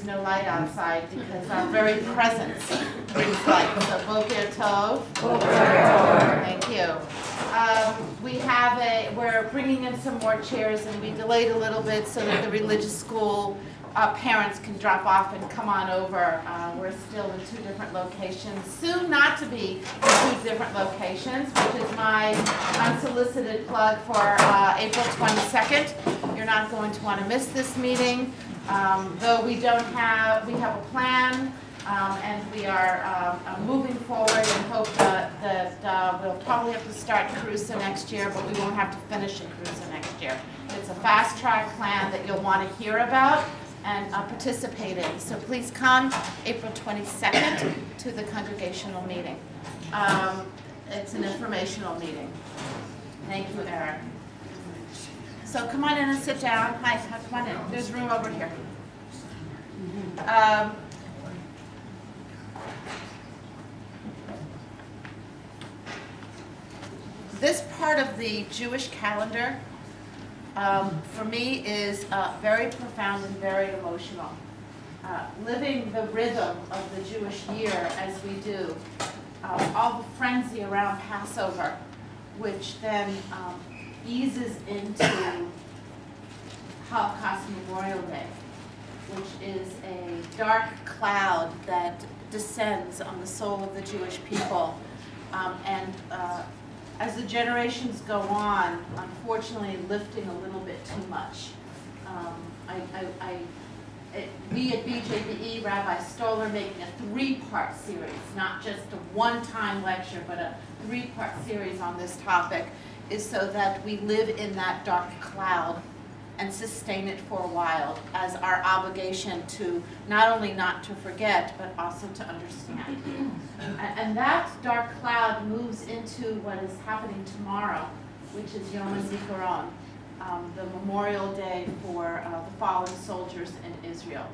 no light outside because our very presence brings light. So Boker Tov. Thank you. We're bringing in some more chairs, and we delayed a little bit so that the religious school parents can drop off and come on over. We're still in 2 different locations. Soon not to be in 2 different locations, which is my unsolicited plug for April 22nd. You're not going to want to miss this meeting. Though we have a plan, and we are moving forward and hope that we'll probably have to start Carusa next year, but we won't have to finish in Carusa next year. It's a fast-track plan that you'll want to hear about and participate in. So please come April 22nd to the congregational meeting. It's an informational meeting. Thank you, Eric. So come on in and sit down. Hi, come on in. There's room over here. This part of the Jewish calendar, for me, is very profound and very emotional. Living the rhythm of the Jewish year as we do, all the frenzy around Passover, which then eases into Holocaust Memorial Day, which is a dark cloud that descends on the soul of the Jewish people. As the generations go on, unfortunately lifting a little bit too much. We at BJBE, Rabbi Stoller, making a 3-part series, not just a one-time lecture, but a 3-part series on this topic, is so that we live in that dark cloud and sustain it for a while as our obligation to not only not to forget, but also to understand. And that dark cloud moves into what is happening tomorrow, which is Yom HaZikaron, the Memorial Day for the fallen soldiers in Israel,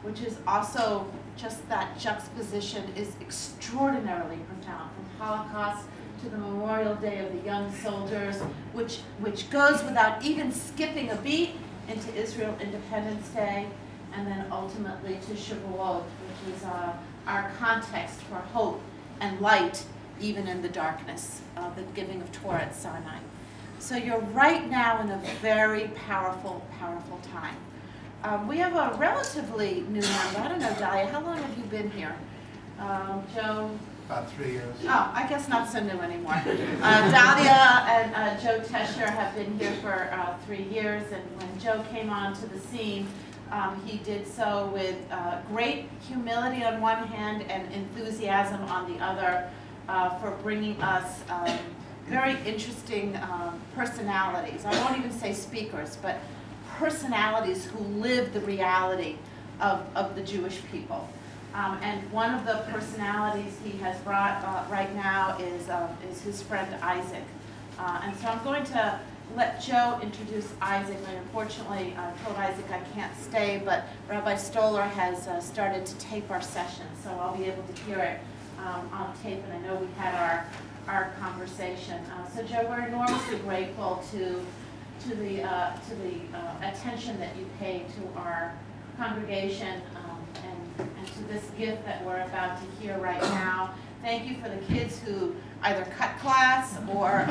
which is also just that juxtaposition is extraordinarily profound, from Holocaust to the Memorial Day of the young soldiers, which goes without even skipping a beat into Israel Independence Day, and then ultimately to Shavuot, which is our context for hope and light, even in the darkness, the giving of Torah at Sinai. So you're right now in a very powerful, powerful time. We have a relatively new member. I don't know, Dahlia, how long have you been here? Joe? About 3 years. Oh, I guess not so new anymore. Dahlia and Joe Tesher have been here for 3 years, and when Joe came onto the scene, he did so with great humility on one hand and enthusiasm on the other for bringing us very interesting personalities. I won't even say speakers, but personalities who live the reality of the Jewish people. And one of the personalities he has brought right now is his friend Isaac. And so I'm going to let Joe introduce Isaac. And unfortunately, I told Isaac I can't stay, but Rabbi Stoller has started to tape our session, so I'll be able to hear it on tape. And I know we had our conversation. So Joe, we're enormously grateful to the attention that you pay to our congregation. And to this gift that we're about to hear right now. Thank you for the kids who either cut class or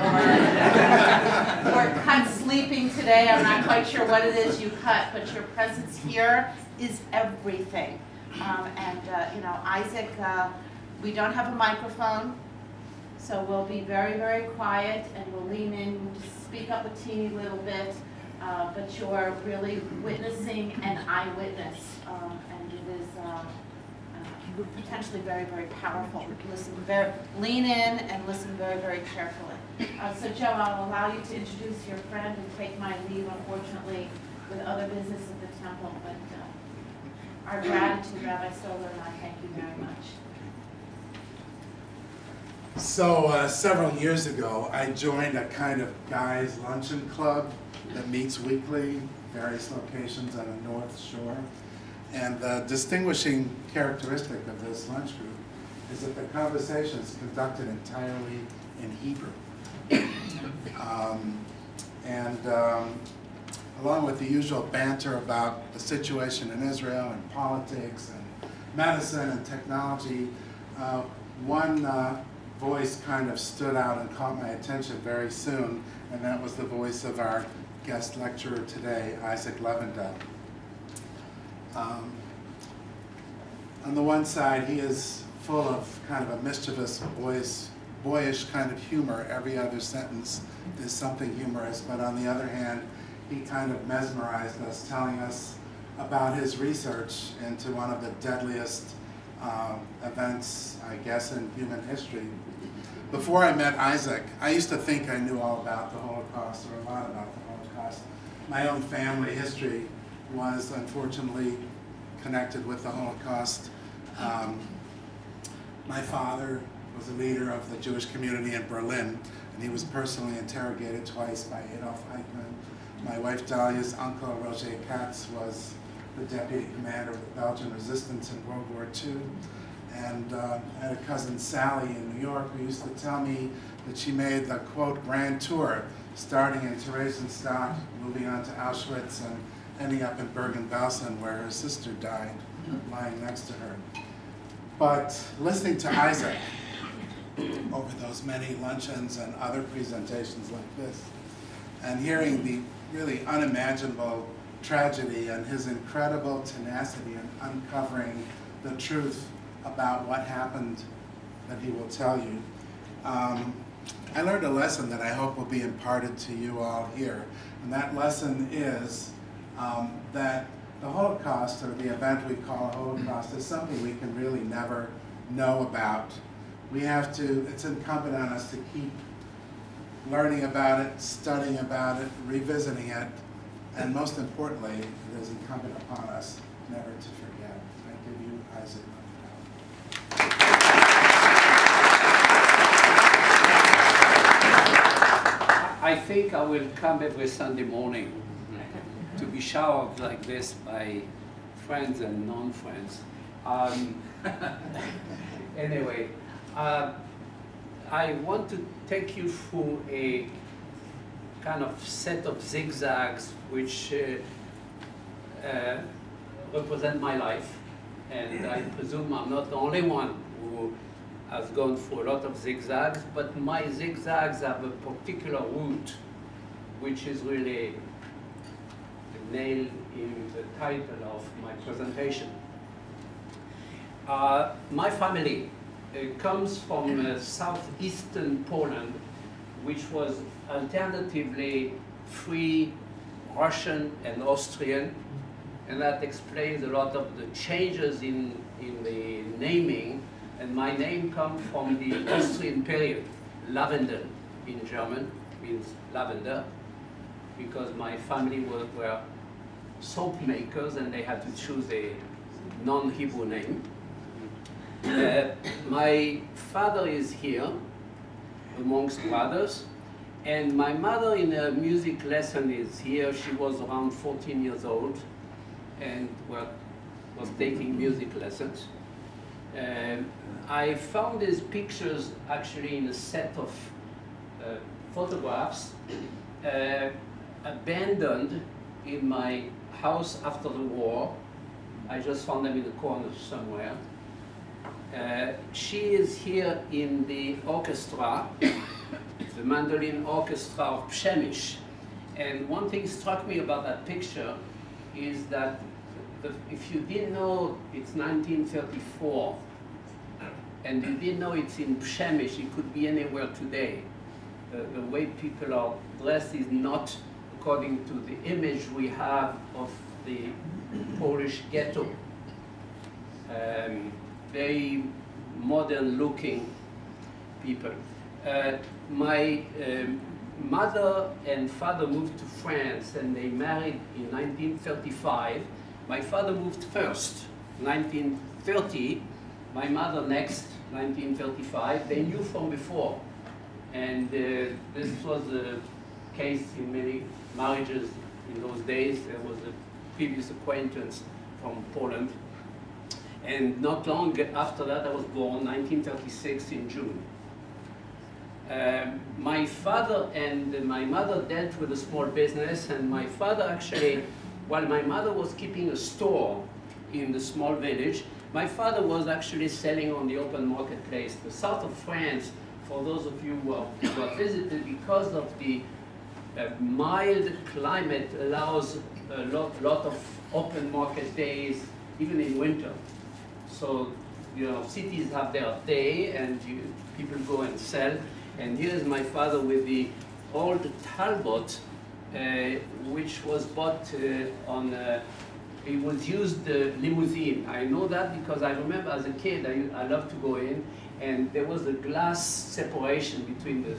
cut sleeping today. I'm not quite sure what it is you cut, but your presence here is everything. You know, Isaac, we don't have a microphone, so we'll be very, very quiet, and we'll lean in, we'll just speak up a teeny little bit, but you're really witnessing an eyewitness. And it is potentially very, very powerful. Lean in and listen very, very carefully. So Joe, I'll allow you to introduce your friend and take my leave, unfortunately, with other business at the temple. But our gratitude, Rabbi Stoller, and I thank you very much. So several years ago, I joined a kind of guys' luncheon club that meets weekly, various locations on the North Shore. And the distinguishing characteristic of this lunch group is that the conversation is conducted entirely in Hebrew. along with the usual banter about the situation in Israel and politics and medicine and technology, one voice kind of stood out and caught my attention very soon, and that was the voice of our guest lecturer today, Isaac Levendel. On the one side, he is full of kind of a mischievous, boyish kind of humor. Every other sentence is something humorous, but on the other hand, he kind of mesmerized us, telling us about his research into one of the deadliest events, I guess, in human history. Before I met Isaac, I used to think I knew all about the Holocaust, or a lot about the Holocaust. My own family history was unfortunately connected with the Holocaust. My father was a leader of the Jewish community in Berlin, and he was personally interrogated twice by Adolf Eichmann. My wife Dahlia's uncle, Roger Katz, was the deputy commander of the Belgian resistance in World War II. And I had a cousin, Sally, in New York, who used to tell me that she made the, quote, grand tour, starting in Theresienstadt, moving on to Auschwitz, and ending up in Bergen-Belsen, where her sister died, lying next to her. But listening to Isaac over those many luncheons and other presentations like this, and hearing the really unimaginable tragedy and his incredible tenacity in uncovering the truth about what happened that he will tell you, I learned a lesson that I hope will be imparted to you all here. And that lesson is that the Holocaust, or the event we call a Holocaust, is something we can really never know about. We have to, it's incumbent on us to keep learning about it, studying about it, revisiting it, and most importantly, it is incumbent upon us never to forget. I give you Isaac. I think I will come every Sunday morning to be showered like this by friends and non-friends. Anyway, I want to take you through a kind of set of zigzags which represent my life, and I presume I'm not the only one who has gone through a lot of zigzags, but my zigzags have a particular route, which is really the nail in the title of my presentation. My family comes from southeastern Poland, which was alternatively free Russian and Austrian, and that explains a lot of the changes in the naming. And my name comes from the Austrian period. Levendel in German means lavender, because my family were soap makers and they had to choose a non-Hebrew name. My father is here, amongst brothers, and my mother in a music lesson is here. She was around 14 years old and was taking music lessons. I found these pictures actually in a set of photographs abandoned in my house after the war. I just found them in the corner somewhere. She is here in the orchestra, the mandolin orchestra of Przemyśl. And one thing struck me about that picture is that if you didn't know it's 1934, and you didn't know it's in Przemyśl, it could be anywhere today. The way people are dressed is not according to the image we have of the Polish ghetto. Very modern looking people. My mother and father moved to France and they married in 1935. My father moved first, 1930. My mother next, 1935. They knew from before. And this was the case in many marriages in those days. There was a previous acquaintance from Poland. And not long after that, I was born, 1936 in June. My father and my mother dealt with a small business, and my father actually, while my mother was keeping a store in the small village, my father was actually selling on the open marketplace. The south of France, for those of you who have visited, because of the mild climate, allows a lot of open market days, even in winter. So, you know, cities have their day, and people go and sell. And here's my father with the old Talbot, which was bought on, it was used limousine. I know that because I remember as a kid, I loved to go in, and there was a glass separation between the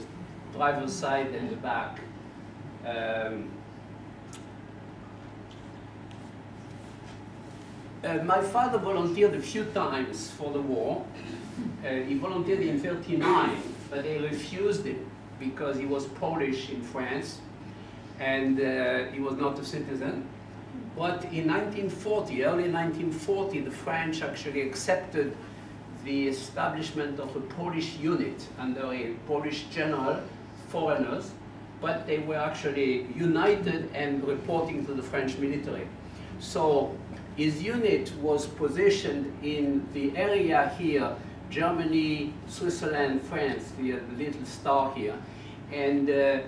driver's side and the back. My father volunteered a few times for the war. He volunteered in '39, but they refused him because he was Polish in France, and he was not a citizen. But in 1940, early 1940, the French actually accepted the establishment of a Polish unit under a Polish general, foreigners, but they were actually united and reporting to the French military. So his unit was positioned in the area here, Germany, Switzerland, France, the little star here. And the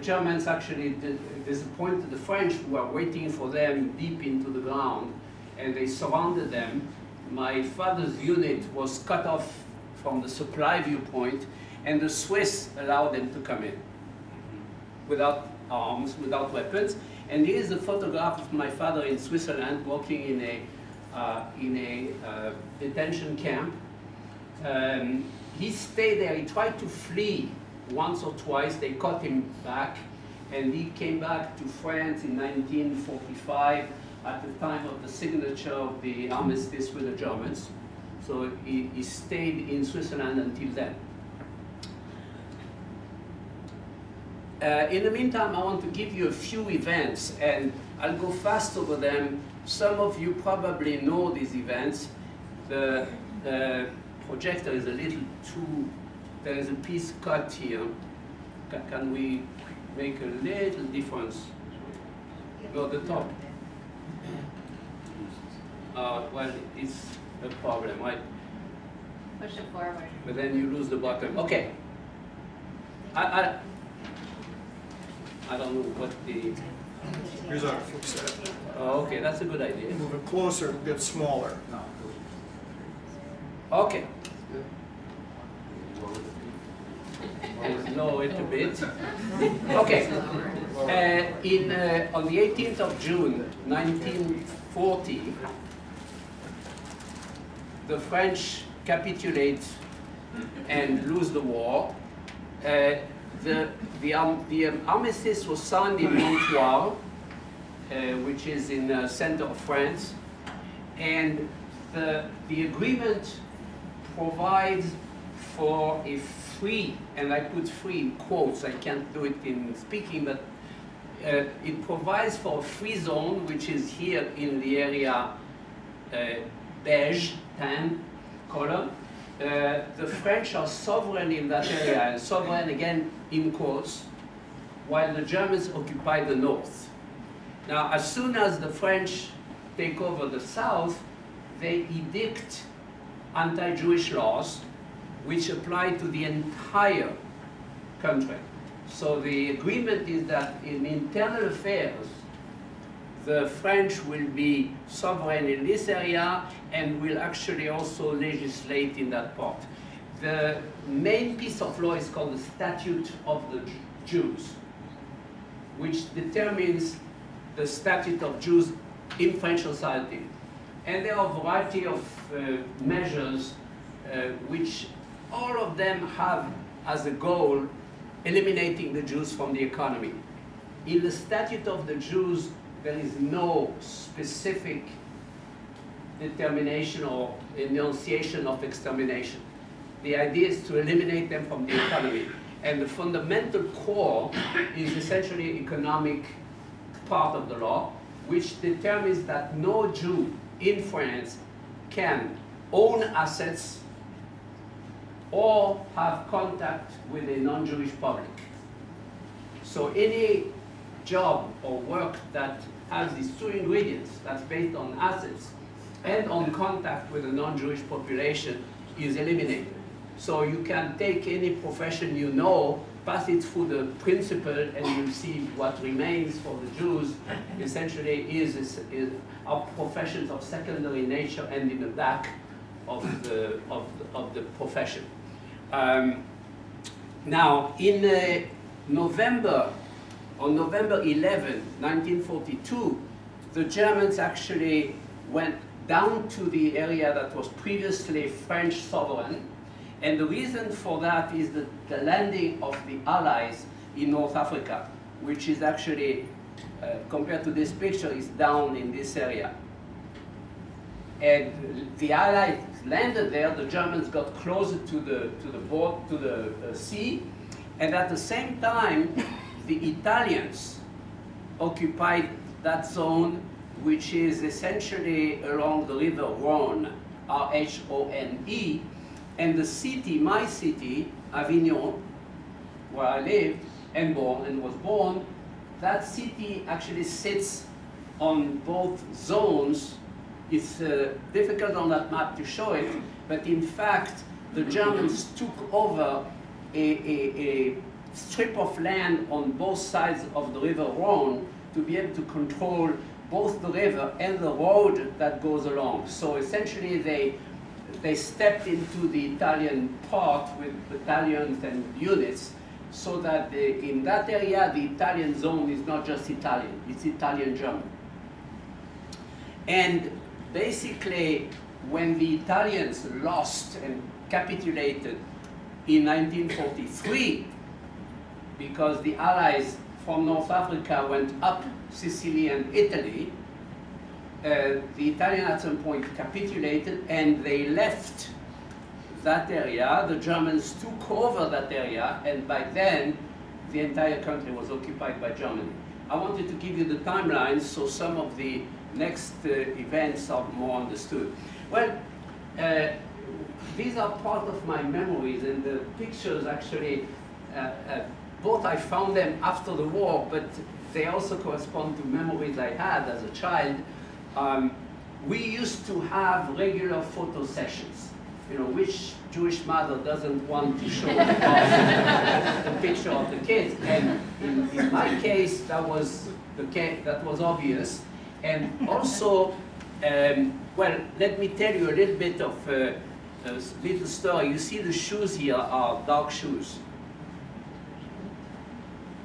Germans actually disappointed the French, who were waiting for them deep into the ground, and they surrounded them. My father's unit was cut off from the supply viewpoint, and the Swiss allowed them to come in without arms, without weapons. And here's a photograph of my father in Switzerland working in a detention camp. He stayed there. He tried to flee once or twice. They caught him back, and he came back to France in 1945 at the time of the signature of the armistice with the Germans. So he stayed in Switzerland until then. In the meantime, I want to give you a few events, and I'll go fast over them. Some of you probably know these events. The projector is a little too, there is a piece cut here. Can we make a little difference? Go to the top. Well, it's a problem, right? Push it forward. But then you lose the bottom. Okay. I don't know what the... Here's our flip set. Oh, okay, that's a good idea. Move it closer, it'll get smaller. Okay. And lower it a bit. Okay. On the 18th of June, 1940, the French capitulate and lose the war. The armistice was signed in Montoire, which is in the center of France, and the agreement provides for a free, and I put free in quotes, I can't do it in speaking, but it provides for a free zone, which is here in the area beige, tan color. The French are sovereign in that area, and sovereign again in quotes, while the Germans occupy the north. Now, as soon as the French take over the south, they edict anti-Jewish laws, which apply to the entire country. So the agreement is that in internal affairs, the French will be sovereign in this area and will actually also legislate in that part. The main piece of law is called the Statute of the Jews, which determines the statute of Jews in French society. And there are a variety of measures which all of them have as a goal eliminating the Jews from the economy. In the Statute of the Jews, there is no specific determination or enunciation of extermination. The idea is to eliminate them from the economy. And the fundamental core is essentially economic part of the law, which determines that no Jew in France can own assets, or have contact with a non-Jewish public. So any job or work that has these two ingredients, that's based on assets and on contact with a non-Jewish population, is eliminated. So you can take any profession you know, pass it through the principle, and you'll see what remains for the Jews essentially is our professions of secondary nature and in the back of the profession. Now, in on November 11, 1942, the Germans actually went down to the area that was previously French sovereign. And the reason for that is the landing of the Allies in North Africa, which is actually, compared to this picture, is down in this area. And the Allies landed there, the Germans got closer to the sea, and at the same time, the Italians occupied that zone, which is essentially along the river Rhone, R-H-O-N-E, and the city, my city, Avignon, where I lived and was born, that city actually sits on both zones. It's difficult on that map to show it, but in fact, the Germans took over a strip of land on both sides of the river Rhone to be able to control both the river and the road that goes along. So essentially, they stepped into the Italian part with battalions and units, so that in that area, the Italian zone is not just Italian, it's Italian-German. And basically, when the Italians lost and capitulated in 1943, because the Allies from North Africa went up Sicily and Italy, the Italians at some point capitulated and they left that area. The Germans took over that area, and by then the entire country was occupied by Germany. I wanted to give you the timelines so some of the next events are more understood. Well, these are part of my memories, and the pictures actually, both I found them after the war, but they also correspond to memories I had as a child. We used to have regular photo sessions. You know, which Jewish mother doesn't want to show the picture of the kids? And in my case, that was obvious. And also, well, let me tell you a little bit of a little story. You see the shoes here are dark shoes.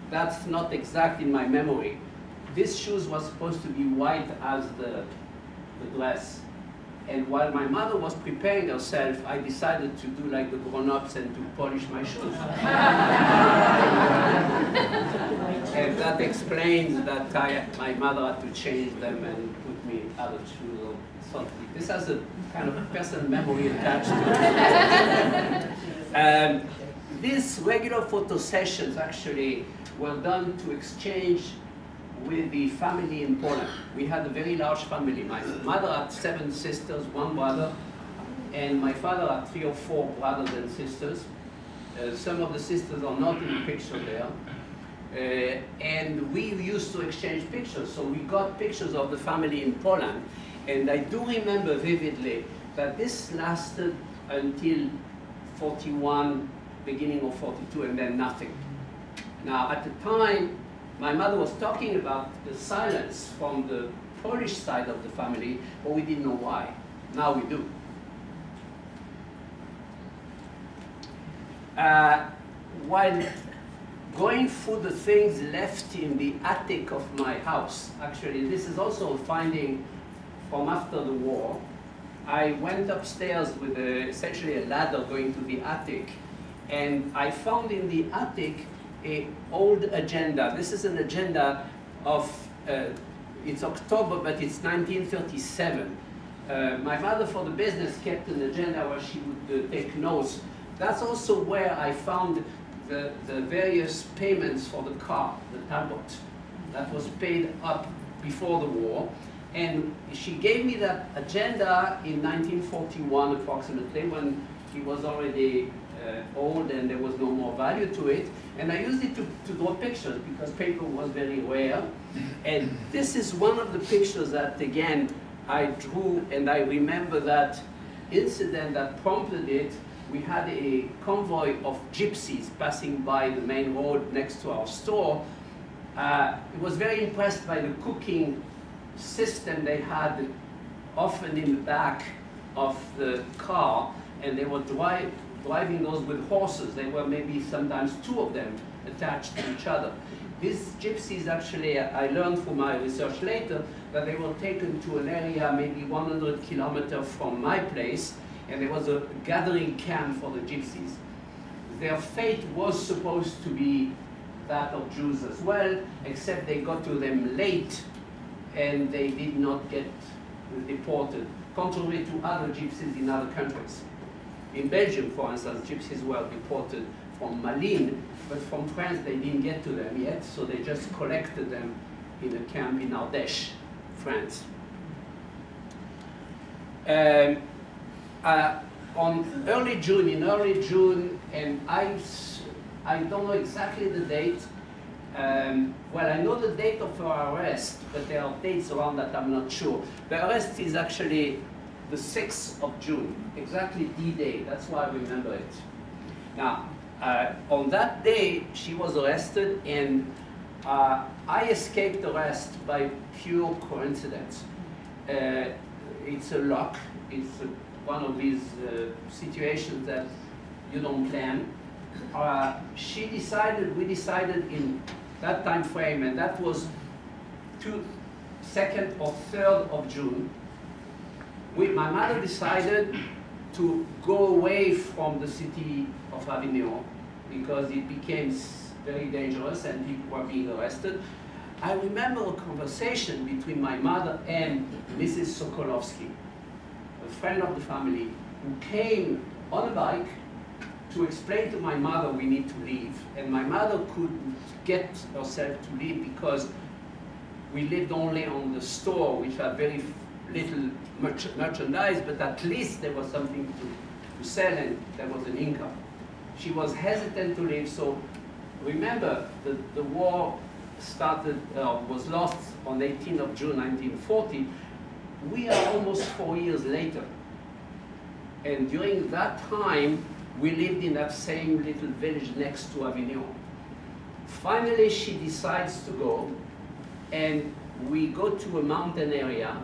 That's not exact in my memory. This shoes was supposed to be white as the dress. And while my mother was preparing herself, I decided to do like the grown-ups and to polish my shoes. And that explains that my mother had to change them and put me other shoes on. So this has a kind of personal memory attached to it. These regular photo sessions actually were done to exchange with the family in Poland. We had a very large family. My mother had 7 sisters, 1 brother, and my father had 3 or 4 brothers and sisters. Some of the sisters are not in the picture there. And we used to exchange pictures, so we got pictures of the family in Poland. And I do remember vividly that this lasted until 41, beginning of 42, and then nothing. Now, at the time, my mother was talking about the silence from the Polish side of the family, but we didn't know why. Now we do. While going through the things left in the attic of my house, actually, this is also a finding from after the war. I went upstairs with essentially a ladder going to the attic, and I found in the attic an old agenda. This is an agenda of, it's October, but it's 1937. My mother, for the business, kept an agenda where she would take notes. That's also where I found the various payments for the car, the Talbot, that was paid up before the war. And she gave me that agenda in 1941, approximately, when It was already old and there was no more value to it. And I used it to draw pictures because paper was very rare. And this is one of the pictures that, again, I drew, and I remember that incident that prompted it. We had a convoy of gypsies passing by the main road next to our store. It was very impressed by the cooking system they had often in the back of the car, and they were driving those with horses. There were maybe sometimes two of them attached to each other. These gypsies actually, I learned from my research later, that they were taken to an area maybe 100 kilometers from my place, and there was a gathering camp for the gypsies. Their fate was supposed to be that of Jews as well, except they got to them late, and they did not get deported, contrary to other gypsies in other countries. In Belgium, for instance, gypsies were deported from Malines, but from France they didn't get to them yet, so they just collected them in a camp in Ardèche, France. In early June, and I don't know exactly the date. Well, I know the date of her arrest, but there are dates around that I'm not sure. The arrest is actually the 6th of June, exactly D-Day. That's why I remember it. Now, on that day, she was arrested, and I escaped arrest by pure coincidence. It's a luck. It's one of these situations that you don't plan. We decided in that time frame, and that was 2nd or 3rd of June. My mother decided to go away from the city of Avignon because it became very dangerous and people were being arrested. I remember a conversation between my mother and Mrs. Sokolovsky, a friend of the family, who came on a bike to explain to my mother we need to leave. And my mother couldn't get herself to leave because we lived only on the store, which had very little merchandise, but at least there was something to sell and there was an income. She was hesitant to leave, so remember the war was lost on 18th of June 1940. We are almost 4 years later. And during that time, we lived in that same little village next to Avignon. Finally, she decides to go, and we go to a mountain area.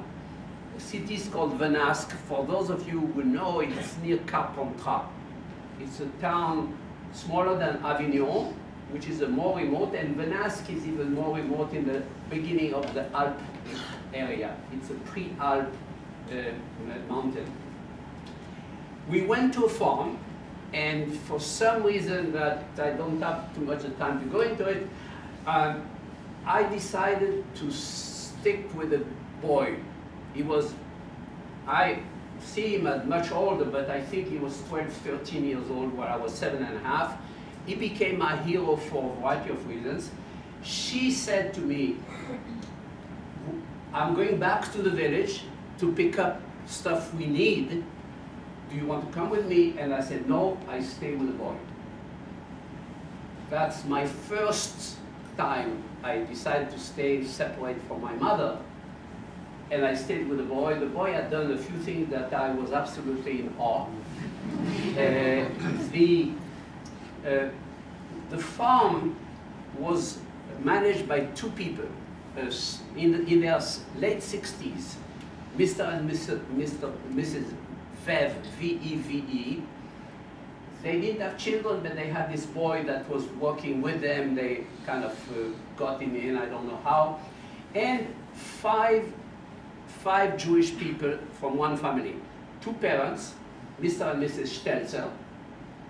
The city is called Venasque. For those of you who know, it's near Carpentras. It's a town smaller than Avignon, which is a more remote, and Venasque is even more remote in the beginning of the Alp area. It's a pre-Alp mountain. We went to a farm, and for some reason that I don't have too much time to go into it, I decided to stick with a boy. I see him as much older, but I think he was 12, 13 years old when I was 7.5. He became my hero for a variety of reasons. She said to me, I'm going back to the village to pick up stuff we need. Do you want to come with me? And I said, no, I stay with the boy. That's my first time I decided to stay separate from my mother. And I stayed with the boy. The boy had done a few things that I was absolutely in awe. The farm was managed by two people in their late 60s, Mr. and Mrs. Veve, V-E-V-E. They didn't have children, but they had this boy that was working with them. They kind of got him in, I don't know how. And five Jewish people from one family. Two parents, Mr. and Mrs. Stelzer,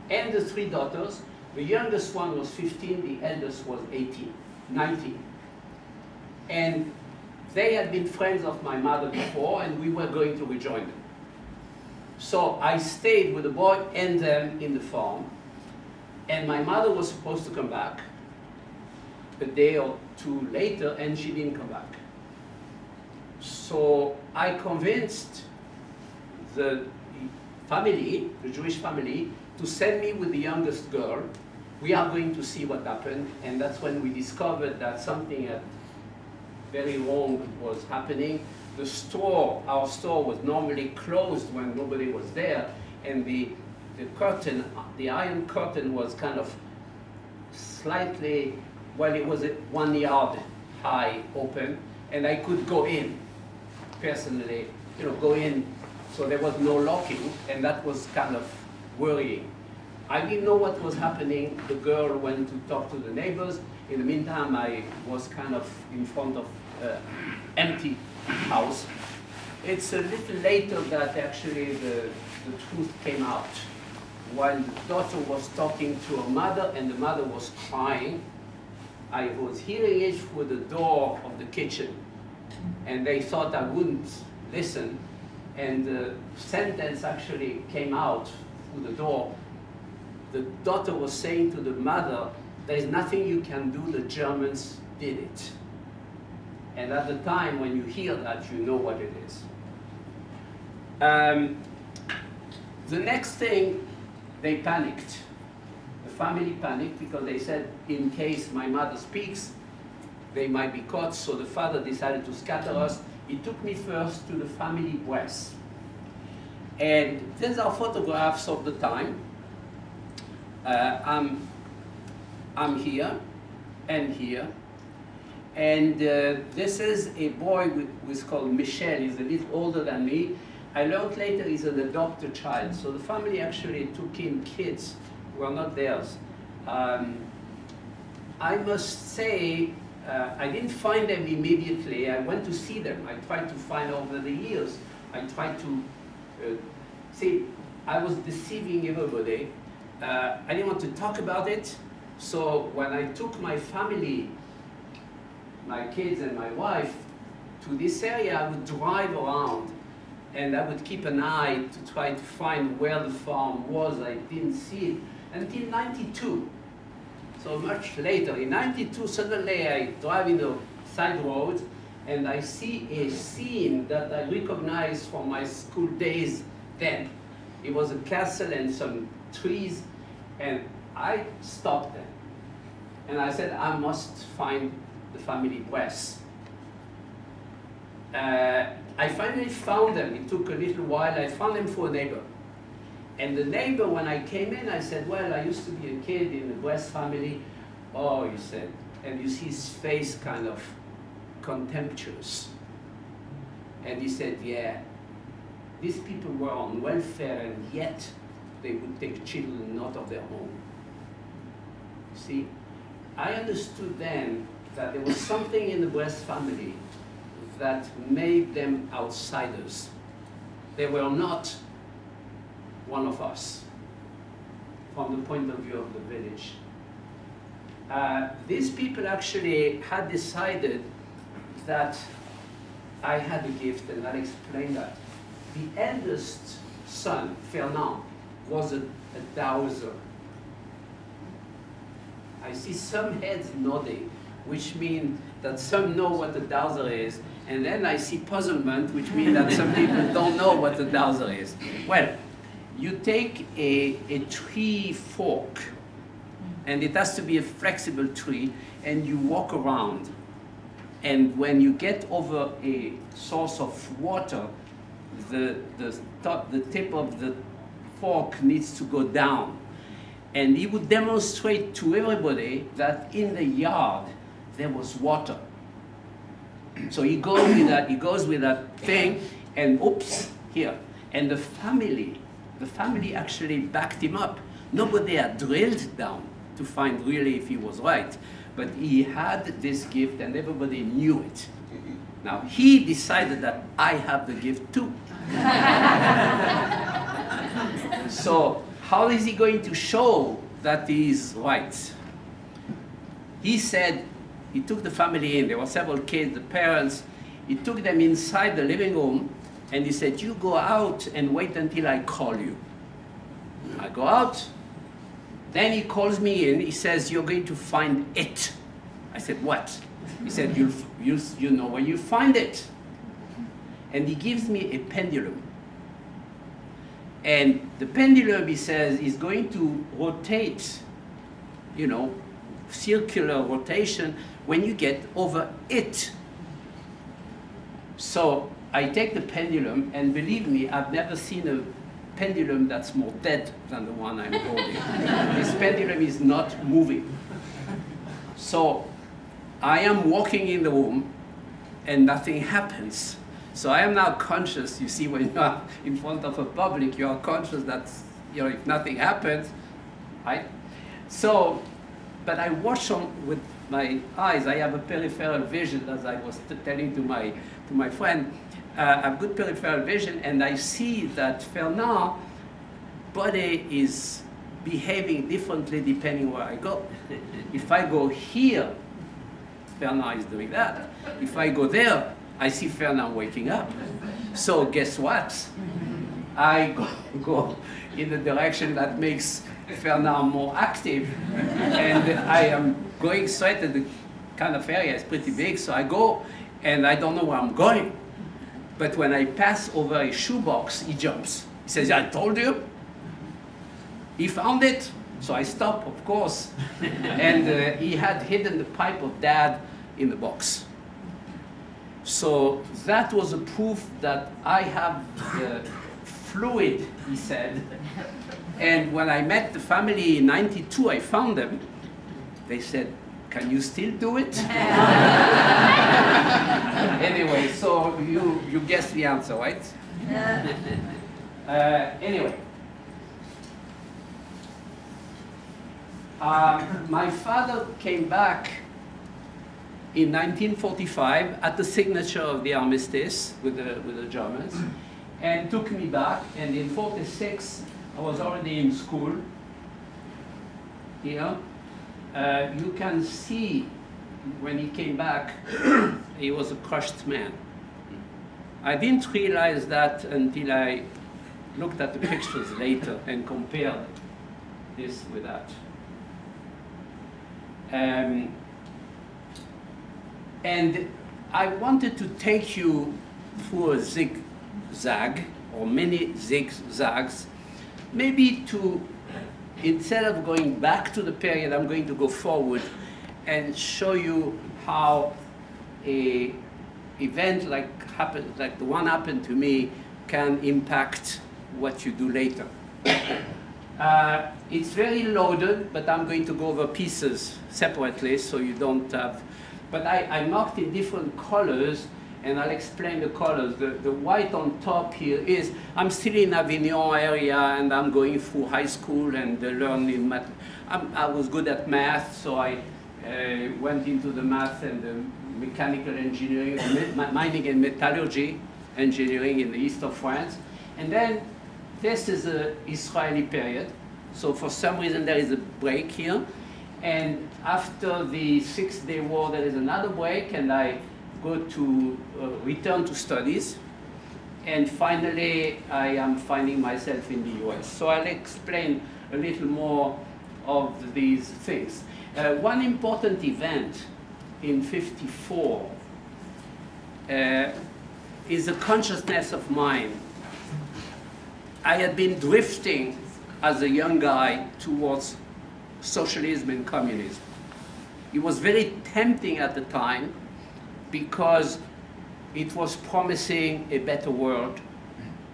and the three daughters. The youngest one was 15, the eldest was 19. And they had been friends of my mother before, and we were going to rejoin them. So I stayed with the boy and them in the farm, and my mother was supposed to come back a day or two later, and she didn't come back. So I convinced the family, the Jewish family, to send me with the youngest girl. We are going to see what happened, and that's when we discovered that something very wrong was happening. The store, our store, was normally closed when nobody was there, and the curtain, the iron curtain, was kind of slightly, well, it was 1 yard high open, and I could go in personally, go in, so there was no locking, and that was kind of worrying. I didn't know what was happening. The girl went to talk to the neighbors. In the meantime, I was kind of in front of empty house. It's a little later that actually the truth came out. While the daughter was talking to her mother and the mother was crying, I was hearing it through the door of the kitchen. And they thought I wouldn't listen. And the sentence actually came out through the door. The daughter was saying to the mother, "There's nothing you can do, the Germans did it." And at the time when you hear that, you know what it is. The next thing, they panicked. The family panicked because they said, in case my mother speaks, they might be caught, so the father decided to scatter us. He took me first to the family breast. And these are photographs of the time. I'm here and here. And this is a boy who is called Michel. He's a little older than me. I learned later he's an adopted child. So the family actually took in kids who were not theirs. I must say, I didn't find them immediately. I went to see them. I tried to find over the years. I tried to see, I was deceiving everybody. I didn't want to talk about it. So when I took my family, my kids and my wife, to this area, I would drive around and I would keep an eye to try to find where the farm was. I didn't see it until '92. So much later, in '92, suddenly I drive in the side road and I see a scene that I recognize from my school days then. It was a castle and some trees, and I stopped them. And I said, I must find the family breast. I finally found them. It took a little while. I found them for a neighbor. And the neighbor, when I came in, I said, well, I used to be a kid in the West family. Oh, he said, and you see his face kind of contemptuous. And he said, yeah, these people were on welfare and yet they would take children not of their own. See, I understood then that there was something in the West family that made them outsiders. They were not one of us from the point of view of the village. These people actually had decided that I had a gift, and I'll explain that. The eldest son, Fernand, was a dowser. I see some heads nodding, which means that some know what a dowser is, and then I see puzzlement, which means that some people don't know what a dowser is. Well, you take a tree fork, and it has to be a flexible tree, and you walk around. And when you get over a source of water, the tip of the fork needs to go down. And he would demonstrate to everybody that in the yard there was water. So he goes with that thing, and oops, here. And the family actually backed him up. Nobody had drilled down to find really if he was right. But he had this gift and everybody knew it. Now he decided that I have the gift too. So how is he going to show that he is right? He said, he took the family in, there were several kids, the parents, he took them inside the living room and he said, you go out and wait until I call you. I go out, then he calls me in, he says, you're going to find it. I said, what? He said, you know where you find it. And he gives me a pendulum. And the pendulum, he says, is going to rotate, you know, circular rotation when you get over it. So I take the pendulum, and believe me, I've never seen a pendulum that's more dead than the one I'm holding. This pendulum is not moving. So I am walking in the room, and nothing happens. So I am now conscious. You see, when you are in front of a public, you are conscious that, you know, if nothing happens, right? So, but I watch with my eyes. I have a peripheral vision, as I was telling to my friend. I have good peripheral vision, and I see that Fernand's body is behaving differently depending where I go. If I go here, Fernand is doing that. If I go there, I see Fernand waking up. So guess what? I go in the direction that makes Fernand more active. And I am going straight at the kind of area, it's pretty big, so I go, and I don't know where I'm going. But when I pass over a shoebox, he jumps. He says, I told you. He found it, so I stop, of course. And he had hidden the pipe of Dad in the box. So that was a proof that I have the fluid, he said. And when I met the family in '92, I found them. They said, can you still do it? Anyway, so you guessed the answer, right? Anyway. My father came back in 1945 at the signature of the armistice with the Germans, and took me back. And in '46, I was already in school. Here, you can see when he came back, he was a crushed man. I didn't realize that until I looked at the pictures later and compared this with that. And I wanted to take you through a zigzag, or many zigzags, maybe to, instead of going back to the period, I'm going to go forward and show you how an event like the one happened to me can impact what you do later. It's very loaded, but I'm going to go over pieces separately so you don't have. But I marked in different colors, and I'll explain the colors. The white on top here is, I'm still in Avignon area, and I'm going through high school and learning math. I was good at math, so I went into the math and the mechanical engineering, mining and metallurgy engineering in the east of France. And then this is the Israeli period. So for some reason there is a break here. And after the 6-day war, there is another break, and I go to return to studies. And finally, I am finding myself in the US. So I'll explain a little more of these things. One important event in '54 is a consciousness of mine. I had been drifting as a young guy towards socialism and communism. It was very tempting at the time because it was promising a better world,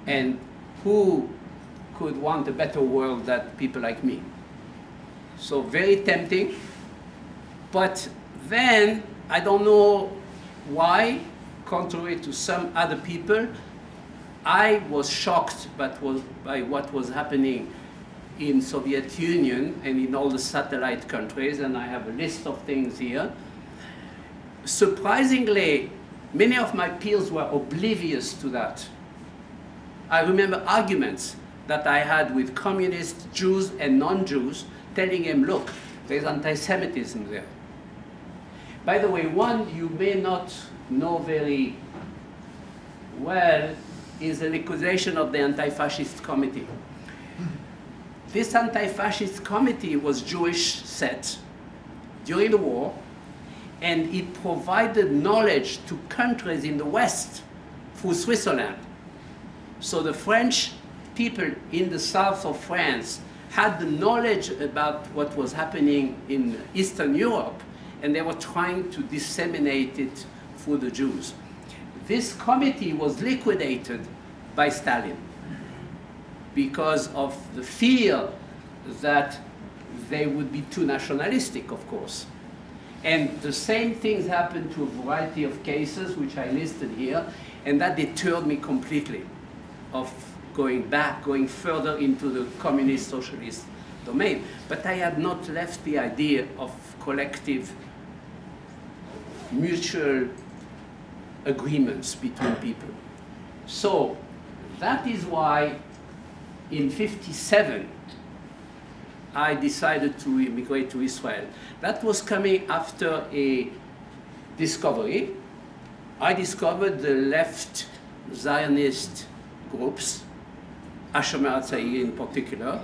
and who could want a better world than people like me? So very tempting, but then I don't know why, contrary to some other people, I was shocked by what was happening in Soviet Union and in all the satellite countries, and I have a list of things here. Surprisingly, many of my peers were oblivious to that. I remember arguments that I had with communists, Jews and non-Jews, telling them, look, there's anti-Semitism there. By the way, one you may not know very well is the liquidation of the Anti-Fascist Committee. This Anti-Fascist Committee was Jewish set during the war, and it provided knowledge to countries in the West through Switzerland. So the French people in the south of France had the knowledge about what was happening in Eastern Europe, and they were trying to disseminate it through the Jews. This committee was liquidated by Stalin because of the fear that they would be too nationalistic, of course. And the same things happened to a variety of cases, which I listed here, and that deterred me completely of going back, going further into the communist socialist domain. But I had not left the idea of collective mutual agreements between people. So that is why in '57 I decided to immigrate to Israel. That was coming after a discovery. I discovered the left Zionist groups, Hashomer Hatzair in particular,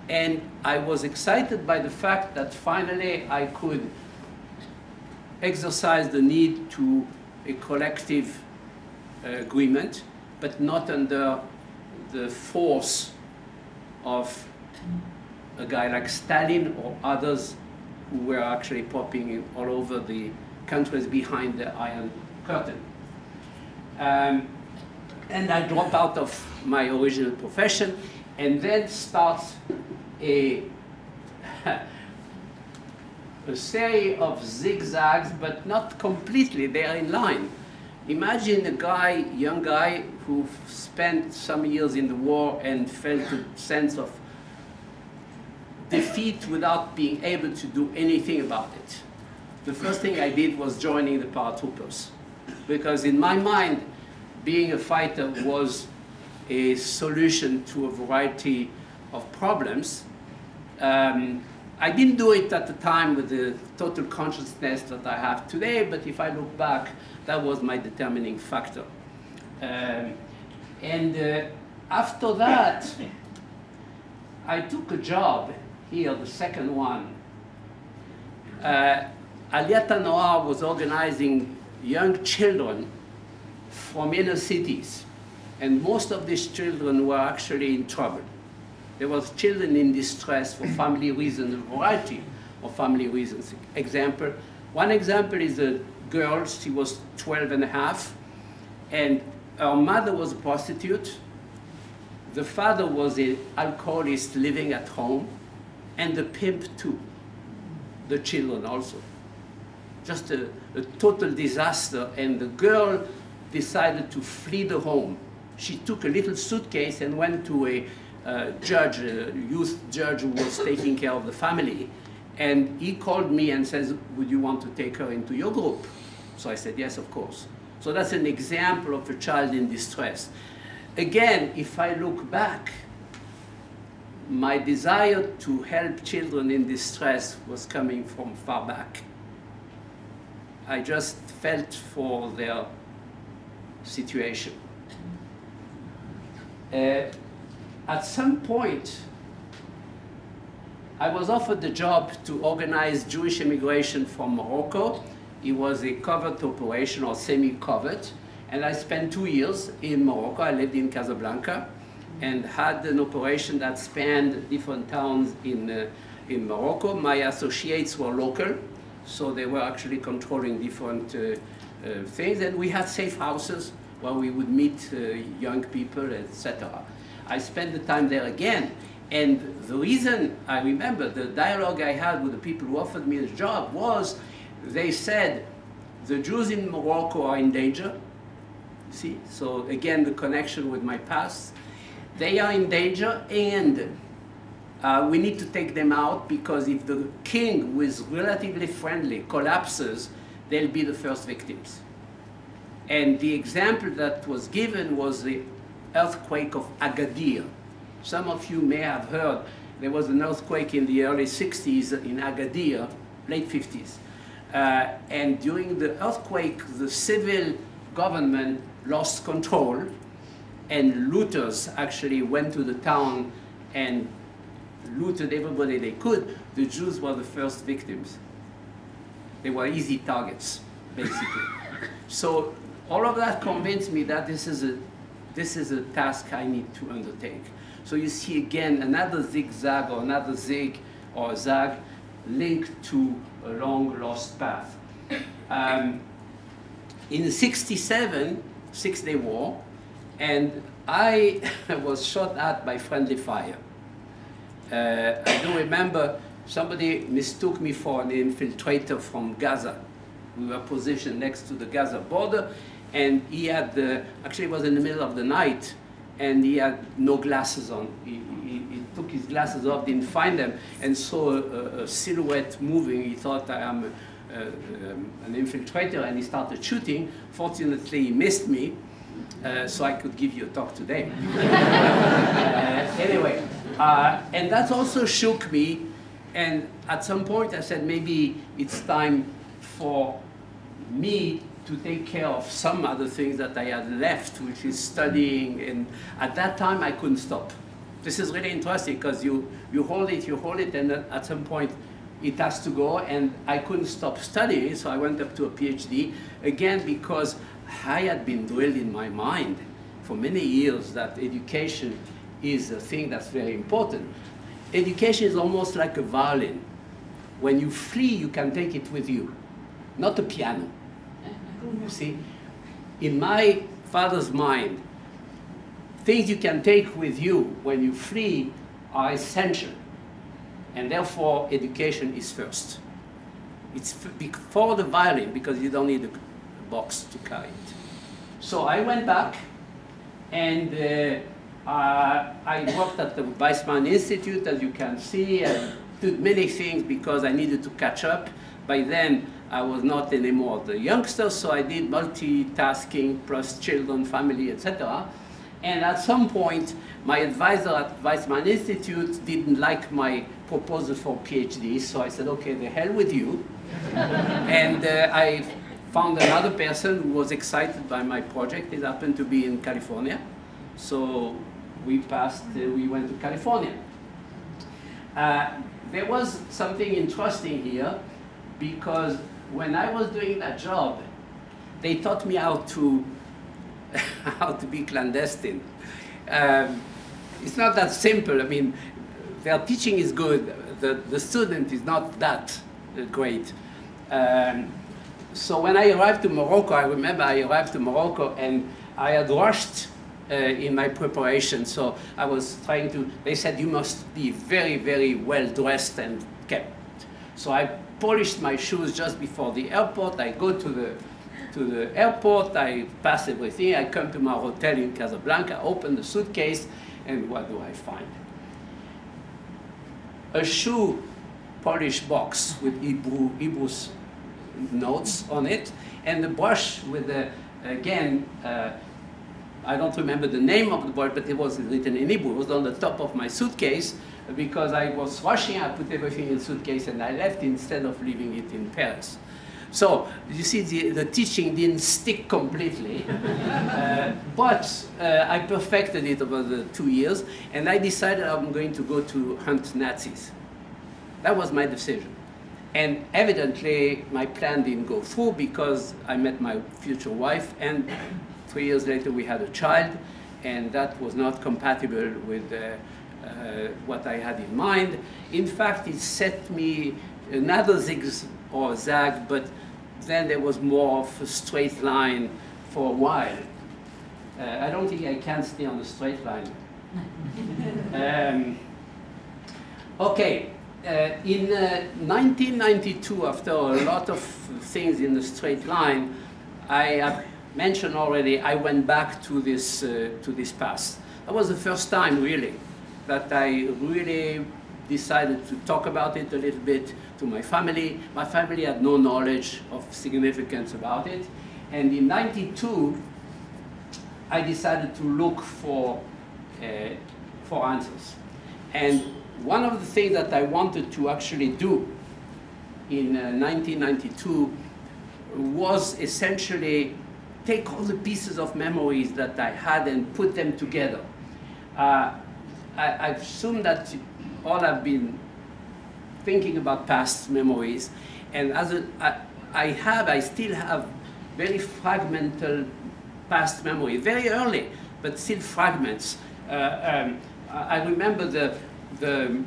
and I was excited by the fact that finally I could exercise the need to a collective agreement, but not under the force of a guy like Stalin or others who were actually popping all over the countries behind the Iron Curtain. And I dropped out of my original profession, and then starts a series of zigzags, but not completely, they are in line. Imagine a guy, young guy, who spent some years in the war and felt a sense of defeat without being able to do anything about it. The first thing I did was joining the paratroopers, because in my mind, being a fighter was a solution to a variety of problems. I didn't do it at the time with the total consciousness that I have today, but if I look back, that was my determining factor. After that, I took a job here, the second one. Aliyat HaNoar was organizing young children from inner cities, and most of these children were actually in trouble. There was children in distress for family reasons, a variety of family reasons. One example is a girl, she was 12 and a half, and her mother was a prostitute, the father was an alcoholist living at home, and the pimp too, the children also. Just a total disaster, and the girl decided to flee the home. She took a little suitcase and went to a judge, a youth judge who was taking care of the family, and he called me and says, would you want to take her into your group? So I said, yes, of course. So that's an example of a child in distress. Again, if I look back, my desire to help children in distress was coming from far back. I just felt for their situation. At some point, I was offered the job to organize Jewish immigration from Morocco. It was a covert operation, or semi-covert, and I spent 2 years in Morocco. I lived in Casablanca and had an operation that spanned different towns in Morocco. My associates were local, so they were actually controlling different things, and we had safe houses where we would meet young people, etc. I spent the time there again, and the reason I remember the dialogue I had with the people who offered me the job was, they said, the Jews in Morocco are in danger. See, so again, the connection with my past. They are in danger, and we need to take them out, because if the king, who is relatively friendly, collapses, they'll be the first victims. And the example that was given was the earthquake of Agadir. Some of you may have heard there was an earthquake in the early 60s in Agadir, late 50s. And during the earthquake, the civil government lost control, and looters actually went to the town and looted everybody they could. The Jews were the first victims. They were easy targets, basically. So all of that convinced me that this is a task I need to undertake. So you see again another zigzag or another zig or zag linked to a long lost path. In '67, Six-Day War, and I was shot at by friendly fire. I do remember somebody mistook me for an infiltrator from Gaza. We were positioned next to the Gaza border, and he had, actually it was in the middle of the night, and he had no glasses on. He took his glasses off, didn't find them, and saw a silhouette moving. He thought I am an infiltrator, and he started shooting. Fortunately, he missed me, so I could give you a talk today. Anyway, and that also shook me, and at some point I said maybe it's time for me to take care of some other things that I had left, which is studying, and at that time I couldn't stop. This is really interesting because you hold it, and at some point it has to go, and I couldn't stop studying, so I went up to a PhD, again because I had been drilled in my mind for many years that education is a thing that's very important. Education is almost like a violin. When you flee, you can take it with you, not a piano. You see, in my father's mind, things you can take with you when you flee are essential, and therefore education is first. It's before the violin because you don't need a box to carry it. So I went back, and I worked at the Weizmann Institute, as you can see, and did many things because I needed to catch up. By then, I was not anymore the youngster, so I did multitasking, plus children, family, etc. And at some point, my advisor at Weizmann Institute didn't like my proposal for PhD, so I said, okay, the hell with you. And I found another person who was excited by my project. It happened to be in California. So we went to California. There was something interesting here, because when I was doing that job, they taught me how to be clandestine. It's not that simple. I mean, their teaching is good. The student is not that great. So when I arrived to Morocco, I remember I arrived to Morocco and I had rushed in my preparation. So I was trying to, they said you must be very, very well dressed and kept. So I polished my shoes just before the airport. I go to the airport, I pass everything, I come to my hotel in Casablanca, open the suitcase, and what do I find? A shoe polish box with Hebrews notes on it, and the brush with the, again, I don't remember the name of the brush, but it was written in Hebrew. It was on the top of my suitcase, because I was rushing, I put everything in the suitcase and I left instead of leaving it in Paris. So, you see, the teaching didn't stick completely, but I perfected it over the 2 years, and I decided I'm going to go to hunt Nazis. That was my decision. And evidently, my plan didn't go through because I met my future wife, and 3 years later we had a child, and that was not compatible with what I had in mind. In fact, it set me another zig or zag, but then there was more of a straight line for a while. I don't think I can stay on a straight line. Okay, in 1992, after a lot of things in the straight line, I mentioned already, I went back to this past. That was the first time, really, that I really decided to talk about it a little bit to my family. My family had no knowledge of significance about it. And in '92, I decided to look for answers. And one of the things that I wanted to actually do in 1992 was essentially take all the pieces of memories that I had and put them together. I assume that all I've been thinking about past memories, and as I still have very fragmental past memory, very early, but still fragments. I remember the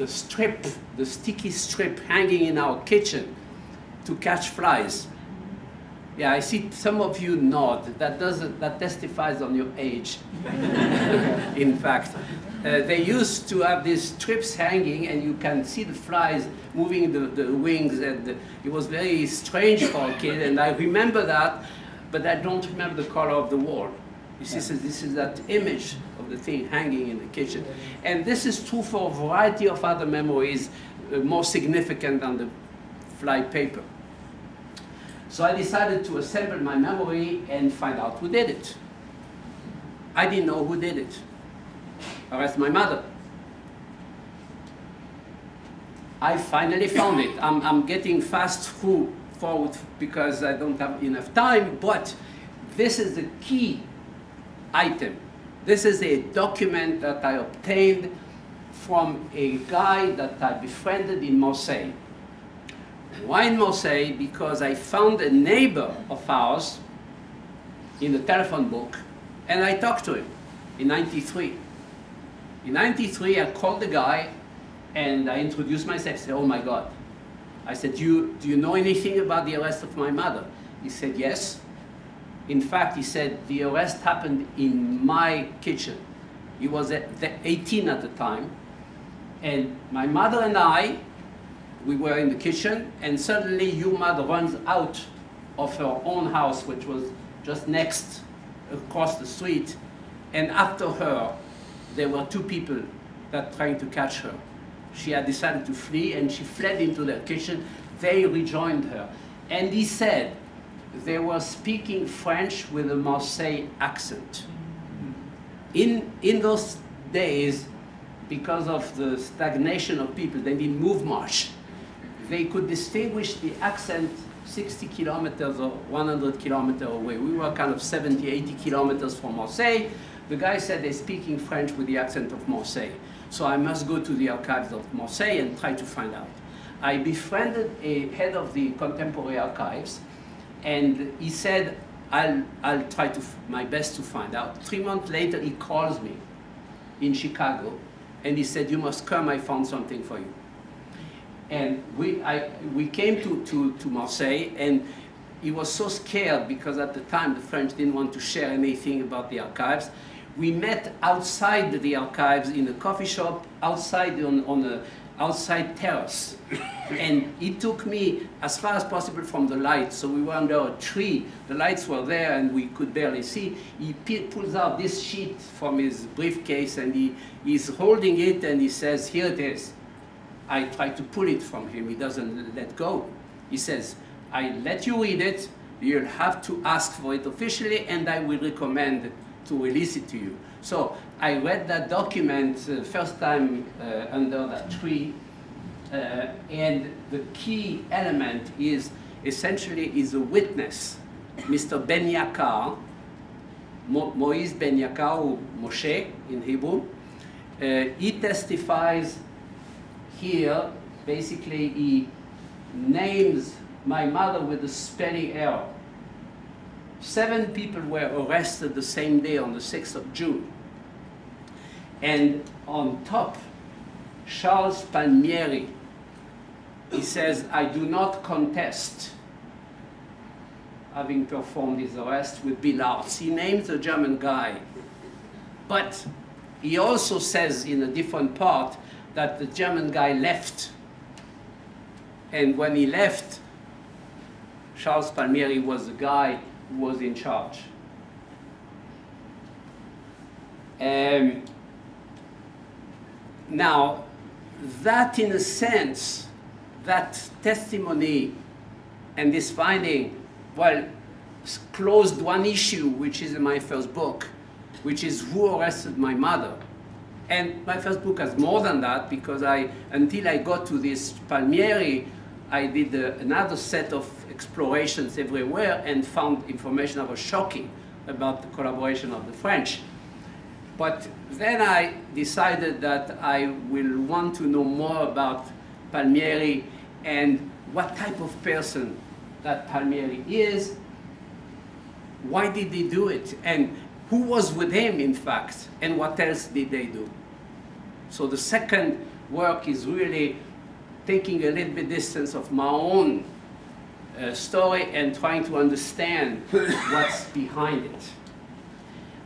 strip, the sticky strip hanging in our kitchen to catch flies. Yeah, I see some of you nod. That testifies on your age. In fact, they used to have these strips hanging, and you can see the flies moving the wings, and it was very strange for a kid. And I remember that, but I don't remember the color of the wall. You see, so this is that image of the thing hanging in the kitchen. And this is true for a variety of other memories, more significant than the fly paper. So I decided to assemble my memory and find out who did it. I didn't know who did it. Arrest my mother. I finally found it. I'm getting fast forward because I don't have enough time, but this is the key item. This is a document that I obtained from a guy that I befriended in Marseille. Why in Marseille? Because I found a neighbor of ours in the telephone book, and I talked to him in '93. In '93, I called the guy, and I introduced myself. I said, "Oh my God." I said, do you know anything about the arrest of my mother? He said, yes. In fact, he said, the arrest happened in my kitchen. He was 18 at the time. And my mother and I, we were in the kitchen, and suddenly your mother runs out of her own house, which was just next, across the street. And after her, there were two people that trying to catch her. She had decided to flee, and she fled into their kitchen. They rejoined her. And he said they were speaking French with a Marseille accent. In those days, because of the stagnation of people, they didn't move much. They could distinguish the accent 60 kilometers or 100 kilometers away. We were kind of 70, 80 kilometers from Marseille. The guy said they're speaking French with the accent of Marseille. So I must go to the archives of Marseille and try to find out. I befriended a head of the contemporary archives, and he said, I'll try my best to find out. 3 months later, he calls me in Chicago, and he said, you must come, I found something for you. And we came to Marseille, and he was so scared because at the time the French didn't want to share anything about the archives. We met outside the archives in a coffee shop, outside on the outside terrace. And he took me as far as possible from the light, so we were under a tree. The lights were there and we could barely see. He pulls out this sheet from his briefcase, and he's holding it, and he says, here it is. I try to pull it from him. He doesn't let go. He says, I let you read it. You'll have to ask for it officially, and I will recommend to release it to you. So I read that document first time under that tree, and the key element is essentially a witness, Mr. Ben Yakar, Moïse Ben Yakar, or Moshe in Hebrew. He testifies here. Basically, he names my mother with a spelling error. 7 people were arrested the same day on the 6th of June. And on top, Charles Palmieri, he says, I do not contest having performed his arrest with Bill Arts. He names a German guy. But he also says in a different part that the German guy left. And when he left, Charles Palmieri was the guy who was in charge. Now, that in a sense, that testimony and this finding, well, closed one issue, which is in my first book, which is who arrested my mother. And my first book has more than that, because until I got to this Palmieri, I did another set of explorations everywhere and found information that was shocking about the collaboration of the French. But then I decided that I will want to know more about Palmieri and what type of person that Palmieri is. Why did he do it? And who was with him, in fact, and what else did they do. So the second work is really taking a little bit distance of my own story and trying to understand what's behind it.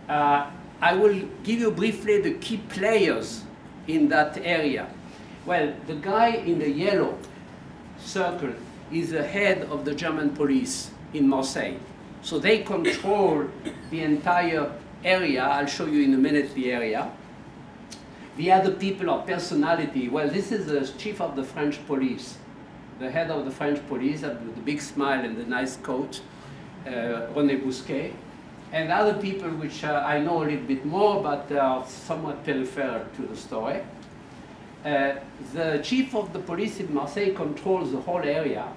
I will give you briefly the key players in that area. Well, the guy in the yellow circle is the head of the German police in Marseille. So they control the entire area. I'll show you in a minute the area. The other people or personality, well, this is the chief of the French police, the head of the French police with the big smile and the nice coat, René Bousquet. And other people which I know a little bit more, but are somewhat peripheral to the story. The chief of the police in Marseille controls the whole area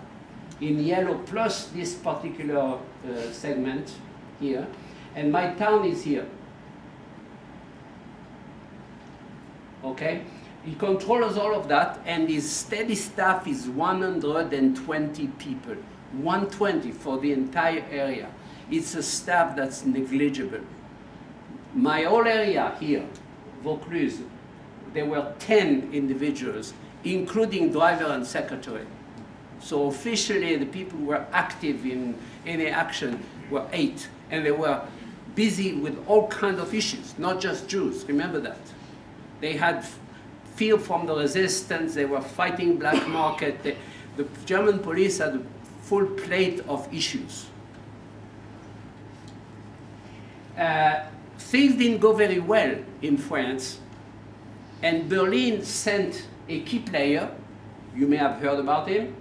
in yellow plus this particular segment here. And my town is here. Okay? He controls all of that, and his steady staff is 120 people. 120 for the entire area. It's a staff that's negligible. My whole area here, Vaucluse, there were 10 individuals, including driver and secretary. So officially, the people who were active in any action were 8, and they were busy with all kinds of issues, not just Jews, remember that. They had feel from the resistance, they were fighting black market. The German police had a full plate of issues. Things didn't go very well in France, and Berlin sent a key player. You may have heard about him.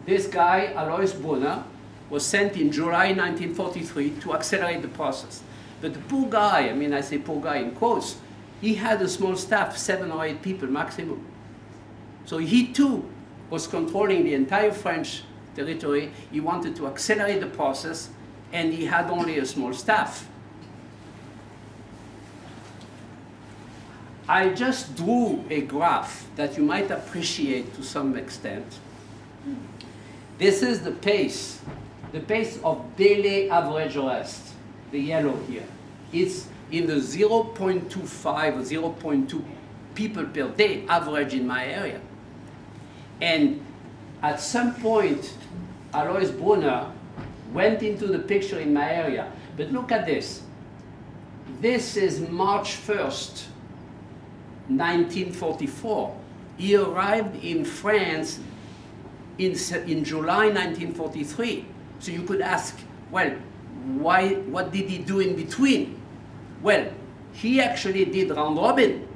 This guy, Alois Brunner, was sent in July 1943 to accelerate the process. But the poor guy, I mean, I say poor guy in quotes, he had a small staff, 7 or 8 people maximum. So he too was controlling the entire French territory. He wanted to accelerate the process, and he had only a small staff. I just drew a graph that you might appreciate to some extent. This is the pace of daily average arrest, the yellow here. It's in the 0.25 or 0.2 people per day average in my area. And at some point, Alois Brunner went into the picture in my area. But look at this. This is March 1st, 1944. He arrived in France in July 1943. So you could ask, well, what did he do in between? Well, he actually did round robin.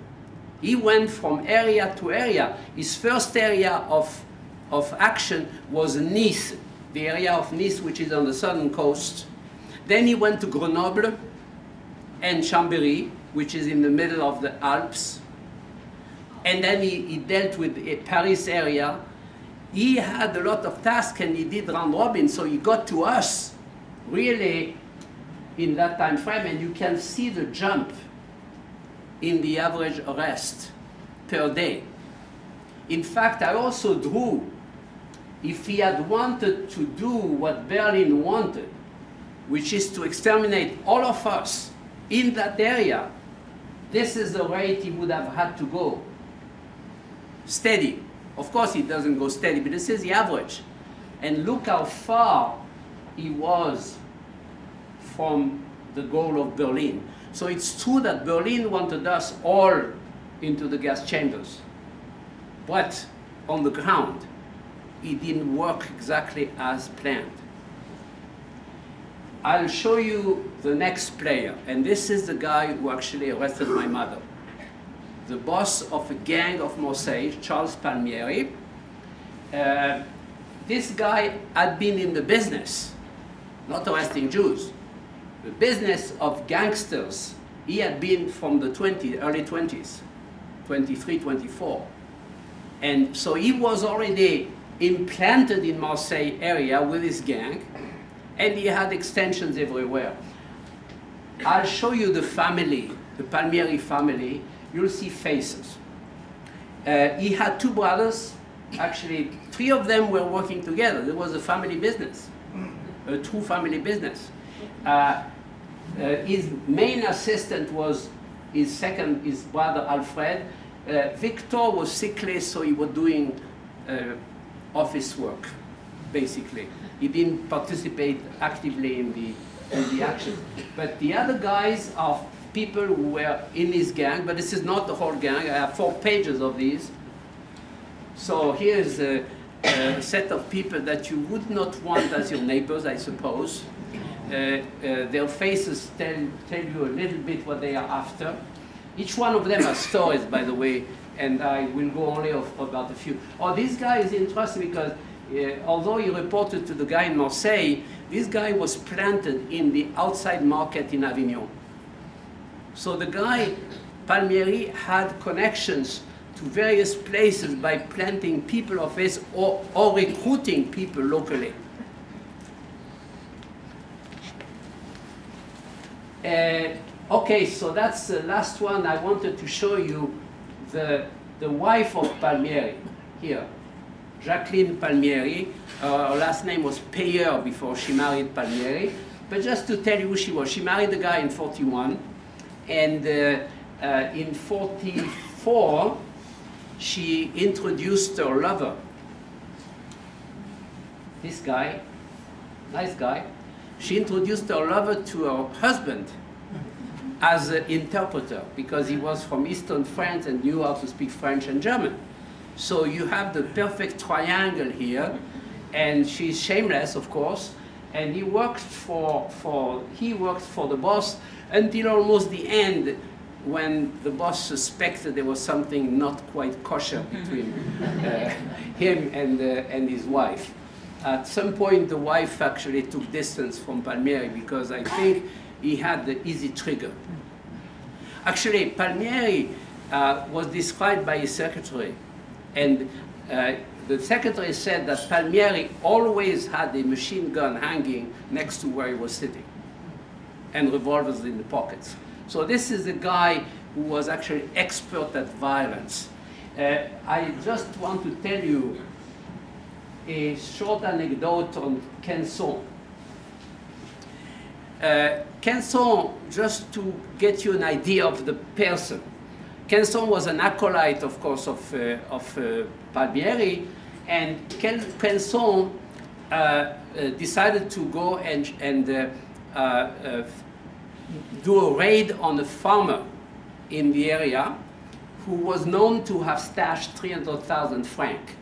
He went from area to area. His first area of action was Nice, the area of Nice, which is on the southern coast. Then he went to Grenoble and Chambéry, which is in the middle of the Alps. And then he dealt with the Paris area. He had a lot of tasks, and he did round robin, so he got to us really in that time frame, and you can see the jump in the average arrest per day. In fact, I also drew, if he had wanted to do what Berlin wanted, which is to exterminate all of us in that area, this is the rate he would have had to go. Steady. Of course, he doesn't go steady, but this is the average. And look how far he was from the goal of Berlin. So it's true that Berlin wanted us all into the gas chambers. But on the ground, it didn't work exactly as planned. I'll show you the next player, and this is the guy who actually arrested my mother. The boss of a gang of Marseille, Charles Palmieri. This guy had been in the business, not arresting Jews, the business of gangsters. He had been from the early 20s, 23, 24. And so he was already implanted in Marseille area with his gang, and he had extensions everywhere. I'll show you the family, the Palmieri family. You'll see faces. He had 2 brothers. Actually, 3 of them were working together. There was a family business, a true family business. His main assistant was his brother Alfred. Victor was sickly, so he was doing office work, basically. He didn't participate actively in the action. But the other guys are people who were in his gang, but this is not the whole gang. I have 4 pages of these. So here's a set of people that you would not want as your neighbors, I suppose. Their faces tell you a little bit what they are after. Each one of them has stories, by the way, and I will go only about a few. Oh, this guy is interesting because although he reported to the guy in Marseille, this guy was planted in the outside market in Avignon. So the guy, Palmieri, had connections to various places by planting people of his or recruiting people locally. Okay, so that's the last one. I wanted to show you the wife of Palmieri here, Jacqueline Palmieri. Her last name was Payer before she married Palmieri. But just to tell you who she was, she married the guy in 41, and in 44 she introduced her lover. This guy, nice guy. She introduced her lover to her husband as an interpreter because he was from Eastern France and knew how to speak French and German. So you have the perfect triangle here, and she's shameless, of course, and he worked for the boss until almost the end, when the boss suspected there was something not quite kosher between him and his wife. At some point, the wife actually took distance from Palmieri because I think he had the easy trigger. Actually, Palmieri was described by his secretary, and the secretary said that Palmieri always had a machine gun hanging next to where he was sitting, and revolvers in the pockets. So this is a guy who was actually expert at violence. I just want to tell you a short anecdote on Quinson. Quinson, just to get you an idea of the person, Quinson was an acolyte, of course, of Palmieri, and Quinson decided to go and do a raid on a farmer in the area who was known to have stashed 300,000 francs.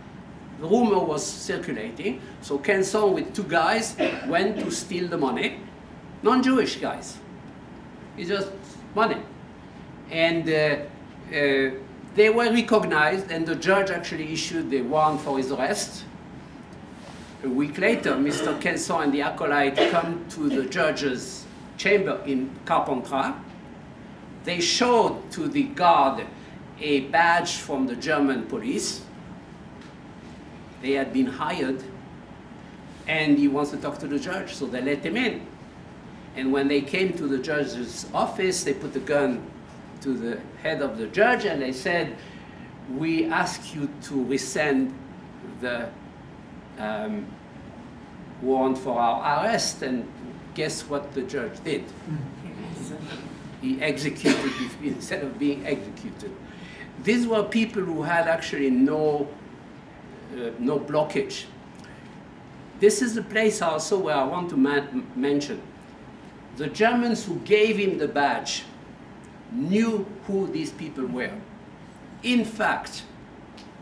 The rumor was circulating, so Quinson with 2 guys went to steal the money. Non-Jewish guys. It's just money. And they were recognized, and the judge actually issued the warrant for his arrest. A week later, Mr. Quinson and the acolyte come to the judge's chamber in Carpentras. They showed to the guard a badge from the German police. They had been hired, and he wants to talk to the judge, so they let him in. And when they came to the judge's office, they put the gun to the head of the judge, and they said, "We ask you to rescind the warrant for our arrest." And guess what the judge did? He executed instead of being executed. These were people who had actually no blockage. This is the place also where I want to mention. The Germans who gave him the badge knew who these people were. In fact,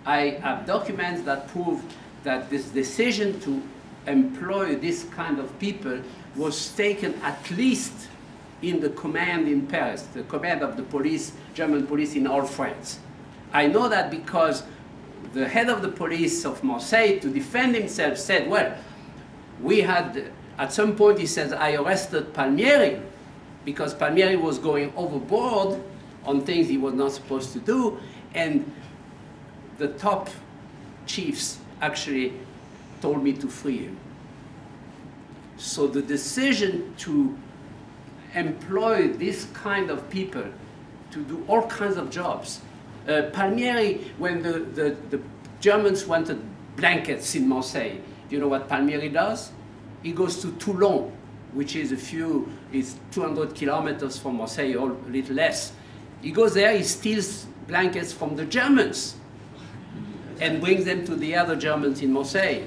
I have documents that prove that this decision to employ this kind of people was taken at least in the command in Paris, the command of the police, German police in all France. I know that because the head of the police of Marseille, to defend himself, said, well, we had, at some point he says, I arrested Palmieri because Palmieri was going overboard on things he was not supposed to do, and the top chiefs actually told me to free him. So the decision to employ this kind of people to do all kinds of jobs. Palmieri, when the Germans wanted blankets in Marseille, do you know what Palmieri does? He goes to Toulon which is it's 200 kilometers from Marseille, or a little less. He goes there, he steals blankets from the Germans and brings them to the other Germans in Marseille.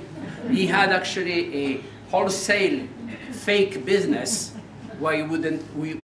He had actually a wholesale fake business where he